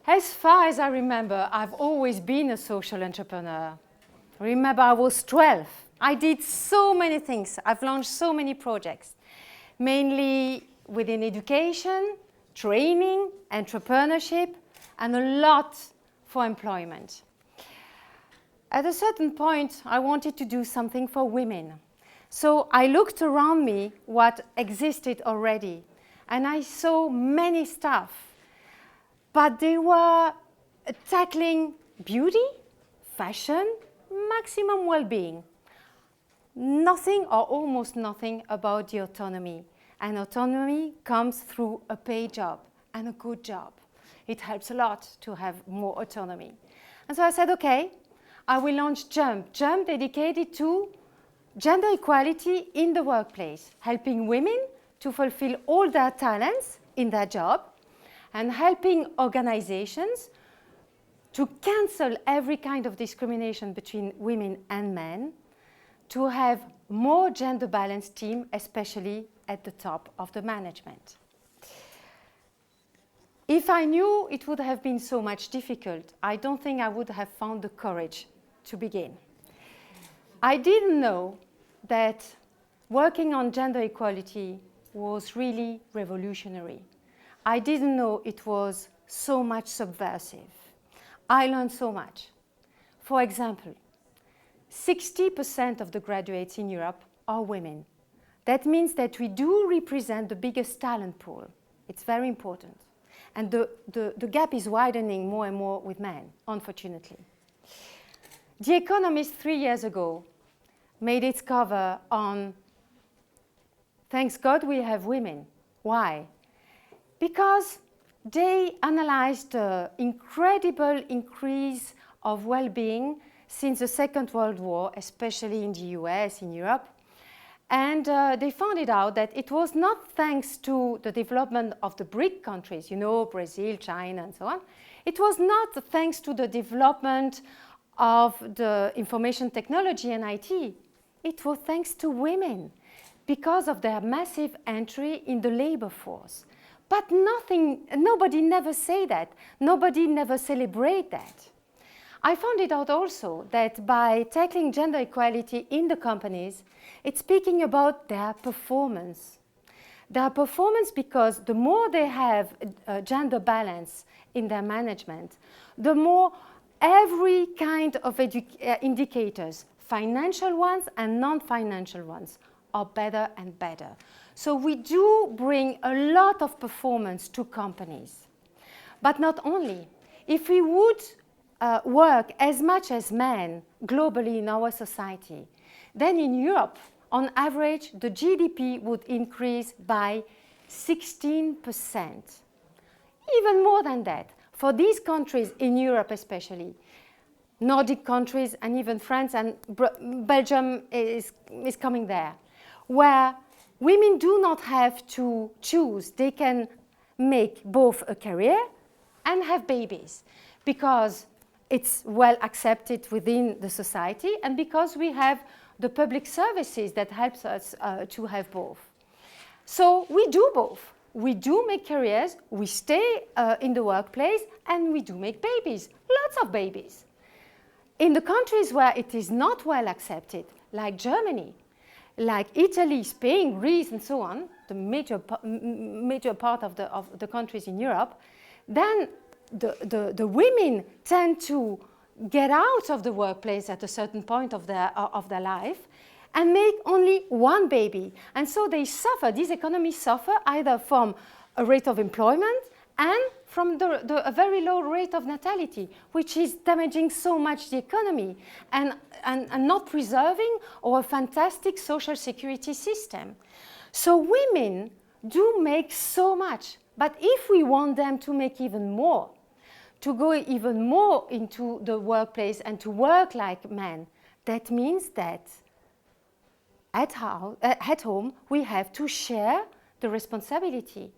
As far as I remember, I've always been a social entrepreneur. Remember, I was 12. I did so many things. I've launched so many projects, mainly within education, training, entrepreneurship, and a lot for employment. At a certain point, I wanted to do something for women. So I looked around me what existed already, and I saw many stuff. But they were tackling beauty, fashion, maximum well-being. Nothing or almost nothing about the autonomy. And autonomy comes through a paid job and a good job. It helps a lot to have more autonomy. And so I said, okay, I will launch JUMP. JUMP dedicated to gender equality in the workplace, helping women to fulfill all their talents in their job, and helping organizations to cancel every kind of discrimination between women and men, to have more gender-balanced team, especially at the top of the management. If I knew it would have been so much difficult, I don't think I would have found the courage to begin. I didn't know that working on gender equality was really revolutionary. I didn't know it was so much subversive. I learned so much. For example, 60% of the graduates in Europe are women. That means that we do represent the biggest talent pool. It's very important. And the gap is widening more and more with men, unfortunately. The Economist 3 years ago made its cover on, thanks God we have women. Why? Because they analyzed the incredible increase of well-being since the Second World War, especially in the US, in Europe. And they found it out that it was not thanks to the development of the BRIC countries, you know, Brazil, China, and so on. It was not thanks to the development of the information technology and IT. It was thanks to women because of their massive entry in the labor force. But nobody never say that. Nobody never celebrate that. I found it out also that by tackling gender equality in the companies, it's speaking about their performance. Their performance, because the more they have gender balance in their management, the more every kind of indicators, financial ones and non-financial ones, are better and better. So we do bring a lot of performance to companies. But not only. If we would work as much as men globally in our society, then in Europe, on average, the GDP would increase by 16%. Even more than that. For these countries in Europe especially, Nordic countries and even France and Belgium is coming there, where women do not have to choose. They can make both a career and have babies because it's well accepted within the society and because we have the public services that helps us to have both. So we do both. We do make careers, we stay in the workplace, and we do make babies, lots of babies. In the countries where it is not well accepted, like Germany, like Italy, Spain, Greece, and so on, the major part of the countries in Europe, then the women tend to get out of the workplace at a certain point of their life and make only one baby. And so they suffer, these economies suffer either from a rate of employment and from a very low rate of natality, which is damaging so much the economy and not preserving our fantastic social security system. So women do make so much, but if we want them to make even more, to go even more into the workplace and to work like men, that means that at home we have to share the responsibility.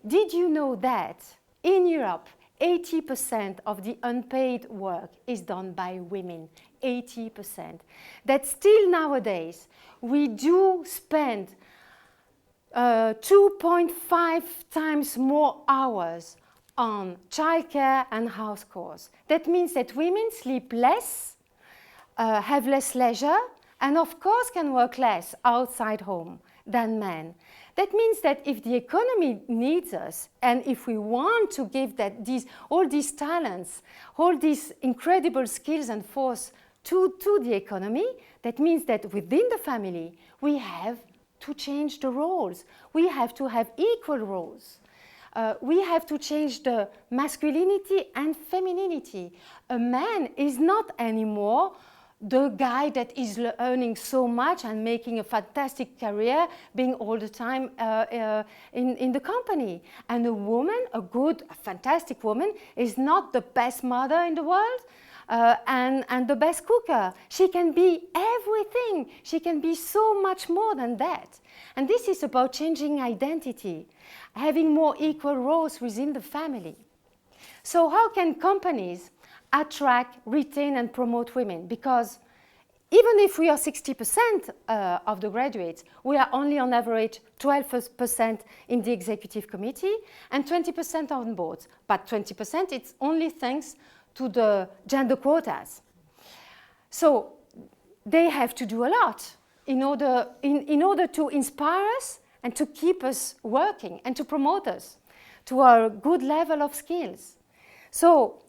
Did you know that in Europe 80% of the unpaid work is done by women? 80%. That still nowadays we do spend 2.5 times more hours on childcare and house chores. That means that women sleep less, have less leisure, and of course can work less outside home than men. That means that if the economy needs us, and if we want to give all these talents, all these incredible skills and force to the economy, that means that within the family, we have to change the roles. We have to have equal roles. We have to change the masculinity and femininity. A man is not anymore the guy that is earning so much and making a fantastic career, being all the time in the company. And a woman, a fantastic woman, is not the best mother in the world and the best cooker. She can be everything. She can be so much more than that. And this is about changing identity, having more equal roles within the family. So how can companies attract, retain, and promote women? Because even if we are 60% of the graduates, we are only on average 12% in the executive committee and 20% on boards. But 20% it's only thanks to the gender quotas. So they have to do a lot in order to inspire us and to keep us working and to promote us to our good level of skills. So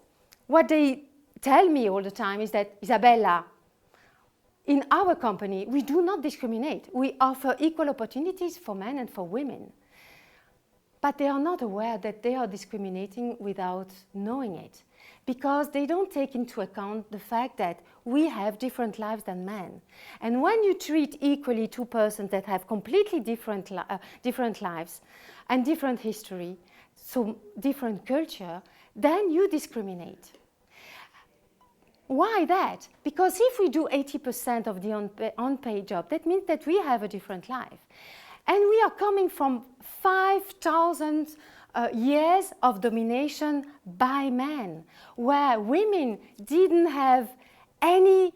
what they tell me all the time is that, Isabella, in our company, we do not discriminate. We offer equal opportunities for men and for women. But they are not aware that they are discriminating without knowing it, because they don't take into account the fact that we have different lives than men. And when you treat equally two persons that have completely different lives and different history, so different culture, then you discriminate. Why that? Because if we do 80% of the unpaid job, that means that we have a different life. And we are coming from 5,000 years of domination by men, where women didn't have any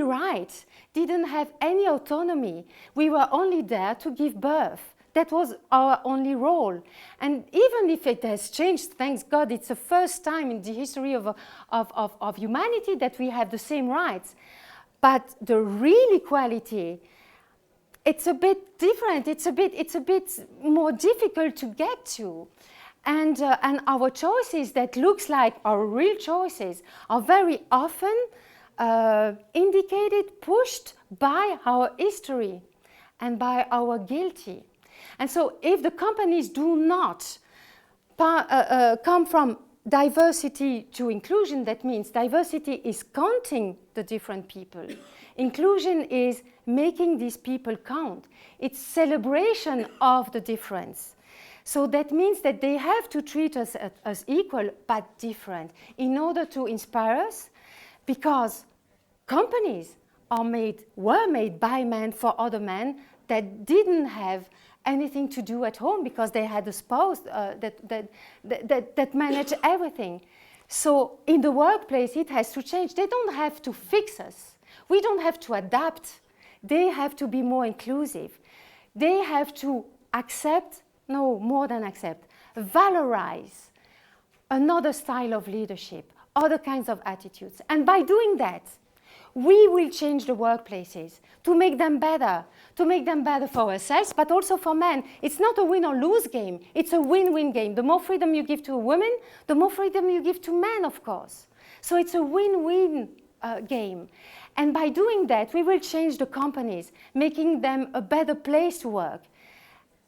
rights, didn't have any autonomy. We were only there to give birth. That was our only role. And even if it has changed, thanks God, it's the first time in the history of humanity that we have the same rights. But the real equality, it's a bit different. It's a bit more difficult to get to. And our choices that looks like our real choices are very often indicated, pushed by our history and by our guilty. And so if the companies do not come from diversity to inclusion, that means diversity is counting the different people. Inclusion is making these people count. It's celebration of the difference. So that means that they have to treat us as equal but different in order to inspire us, because companies were made by men for other men that didn't have anything to do at home because they had a spouse that managed everything. So in the workplace, it has to change. They don't have to fix us. We don't have to adapt. They have to be more inclusive. They have to accept, no, more than accept, valorize another style of leadership, other kinds of attitudes. And by doing that, we will change the workplaces to make them better for ourselves, but also for men. It's not a win or lose game, it's a win-win game. The more freedom you give to a woman, the more freedom you give to men, of course. So it's a win-win game. And by doing that, we will change the companies, making them a better place to work.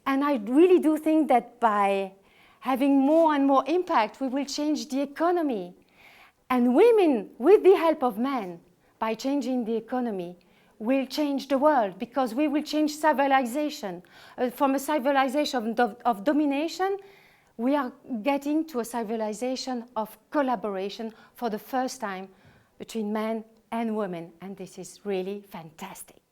And I really do think that by having more and more impact, we will change the economy. And women, with the help of men, by changing the economy, will change the world, because we will change civilization. From a civilization of domination, we are getting to a civilization of collaboration for the first time between men and women, and this is really fantastic.